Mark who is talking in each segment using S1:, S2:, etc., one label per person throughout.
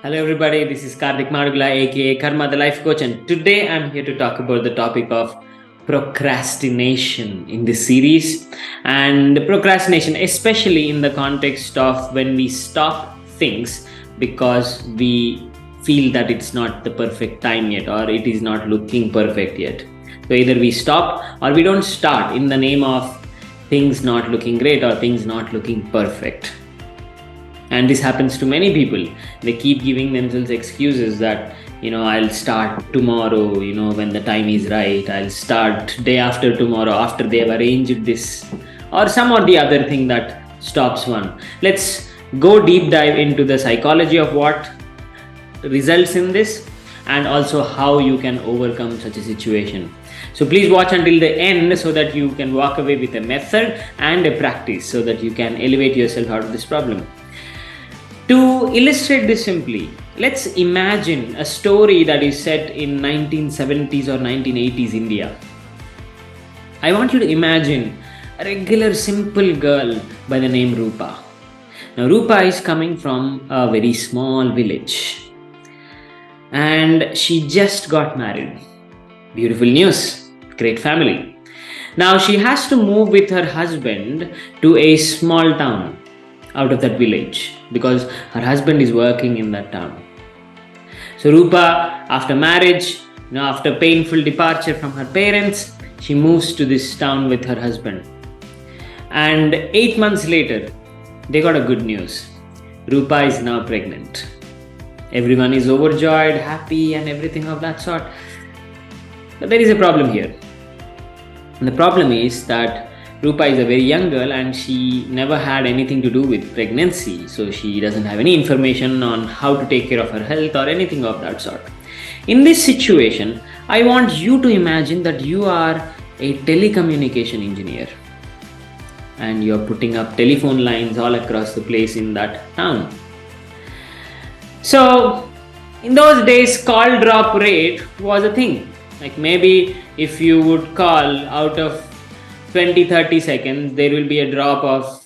S1: Hello everybody, this is Karthik Madugula aka Karma the Life Coach, and today I'm here to talk about the topic of procrastination in this series. And procrastination, especially in the context of when we stop things because we feel that it's not the perfect time yet or it is not looking perfect yet. So either we stop or we don't start in the name of things not looking great or things not looking perfect. And this happens to many people. They keep giving themselves excuses that, I'll start tomorrow, when the time is right. I'll start day after tomorrow after they have arranged this or some or the other thing that stops one. Let's go deep dive into the psychology of what results in this and also how you can overcome such a situation. So please watch until the end so that you can walk away with a method and a practice so that you can elevate yourself out of this problem. To illustrate this simply, let's imagine a story that is set in 1970s or 1980s India. I want you to imagine a regular simple girl by the name Rupa. Now Rupa is coming from a very small village and she just got married. Beautiful news, great family. Now she has to move with her husband to a small town out of that village because her husband is working in that town. So Rupa, after marriage, after painful departure from her parents, she moves to this town with her husband. And 8 months later, they got a good news. Rupa is now pregnant. Everyone is overjoyed, happy, and everything of that sort. But there is a problem here. And the problem is that Rupa is a very young girl and she never had anything to do with pregnancy. So she doesn't have any information on how to take care of her health or anything of that sort. In this situation, I want you to imagine that you are a telecommunication engineer and you're putting up telephone lines all across the place in that town. So in those days, call drop rate was a thing. Like maybe if you would call out of 20-30 seconds, there will be a drop of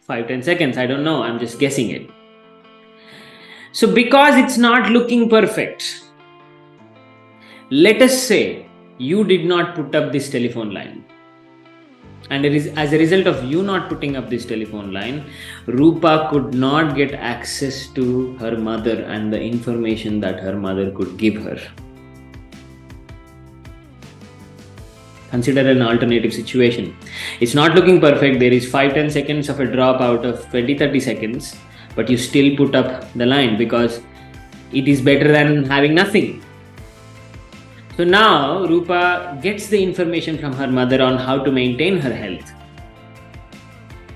S1: 5-10 seconds. I don't know, I'm just guessing it. So because it's not looking perfect, let us say you did not put up this telephone line. And as a result of you not putting up this telephone line, Rupa could not get access to her mother and the information that her mother could give her. Consider an alternative situation. It's not looking perfect. There is 5-10 seconds of a drop out of 20-30 seconds, but you still put up the line because it is better than having nothing. So now Rupa gets the information from her mother on how to maintain her health.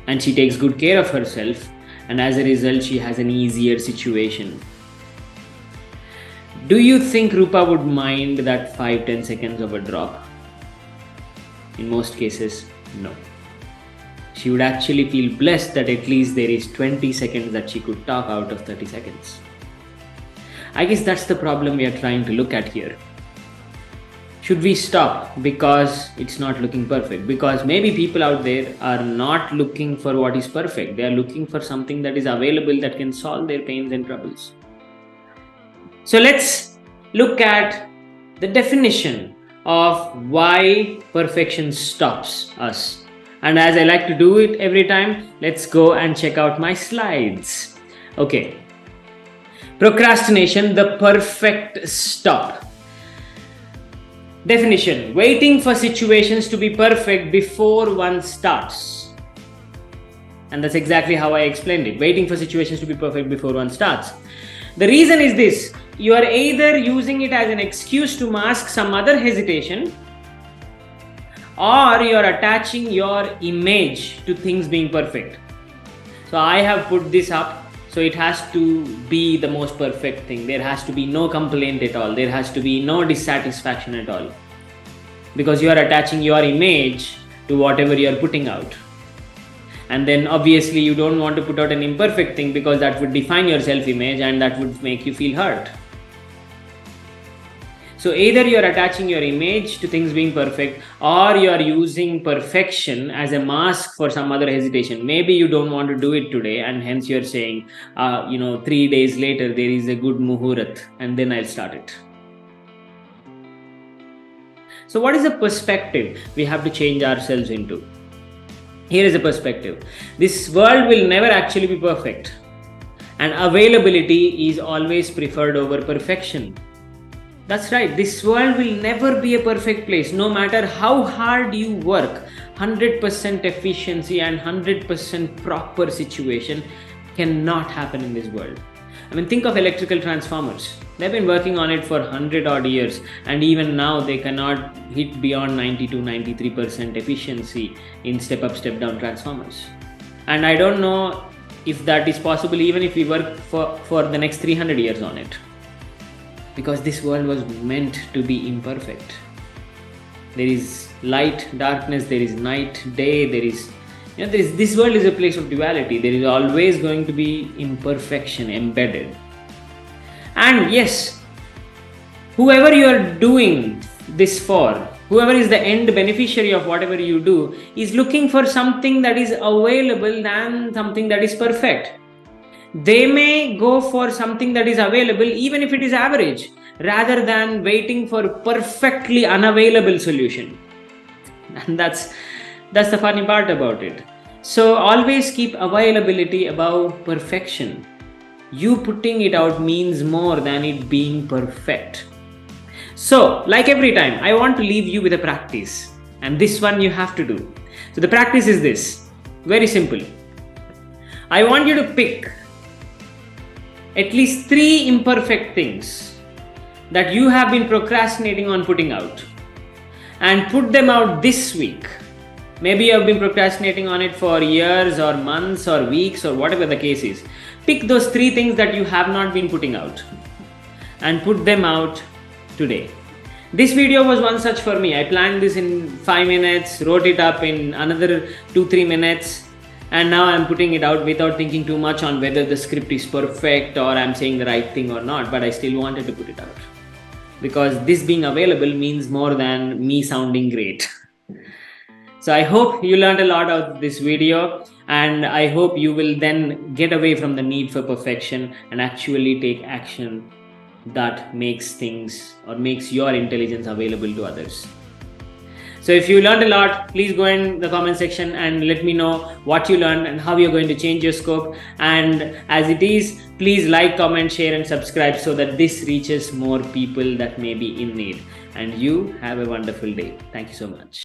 S1: And she takes good care of herself, and as a result, she has an easier situation. Do you think Rupa would mind that 5-10 seconds of a drop? In most cases, no. She would actually feel blessed that at least there is 20 seconds that she could talk out of 30 seconds. I guess that's the problem we are trying to look at here. Should we stop because it's not looking perfect? Because maybe people out there are not looking for what is perfect. They are looking for something that is available that can solve their pains and troubles. So let's look at the definition of why perfection stops us. And as I like to do it every time, let's go and check out my slides. Okay. Procrastination, the perfect stop. Definition: waiting for situations to be perfect before one starts. And that's exactly how I explained it. Waiting for situations to be perfect before one starts. The reason is this: you are either using it as an excuse to mask some other hesitation, or you are attaching your image to things being perfect. So I have put this up, so it has to be the most perfect thing. There has to be no complaint at all. There has to be no dissatisfaction at all. Because you are attaching your image to whatever you are putting out. And then obviously you don't want to put out an imperfect thing because that would define your self-image and that would make you feel hurt. So either you're attaching your image to things being perfect, or you're using perfection as a mask for some other hesitation. Maybe you don't want to do it today, and hence you're saying, 3 days later there is a good muhurat, and then I'll start it. So what is the perspective we have to change ourselves into? Here is a perspective. This world will never actually be perfect, and availability is always preferred over perfection. That's right, this world will never be a perfect place. No matter how hard you work, 100% efficiency and 100% proper situation cannot happen in this world. I mean, think of electrical transformers. They've been working on it for 100 odd years, and even now they cannot hit beyond 90 to 93% efficiency in step up, step down transformers. And I don't know if that is possible even if we work for the next 300 years on it. Because this world was meant to be imperfect. There is light, darkness, there is night, day, this world is a place of duality. There is always going to be imperfection embedded. And yes, whoever you are doing this for, whoever is the end beneficiary of whatever you do, is looking for something that is available than something that is perfect. They may go for something that is available even if it is average, rather than waiting for a perfectly unavailable solution. And that's the funny part about it. So always keep availability above perfection. You putting it out means more than it being perfect. So, like every time, I want to leave you with a practice, and this one you have to do. So the practice is this, very simple. I want you to pick at least 3 imperfect things that you have been procrastinating on putting out, and put them out this week. Maybe you have been procrastinating on it for years or months or weeks or whatever the case is. Pick those 3 things that you have not been putting out and put them out today. This video was one such for me. I planned this in 5 minutes, wrote it up in another 2-3 minutes, and now I'm putting it out without thinking too much on whether the script is perfect or I'm saying the right thing or not, but I still wanted to put it out. Because this being available means more than me sounding great. So I hope you learned a lot out of this video, and I hope you will then get away from the need for perfection and actually take action that makes things or makes your intelligence available to others. So if you learned a lot, please go in the comment section and let me know what you learned and how you're going to change your scope. And as it is, please like, comment, share and subscribe so that this reaches more people that may be in need. And you have a wonderful day. Thank you so much.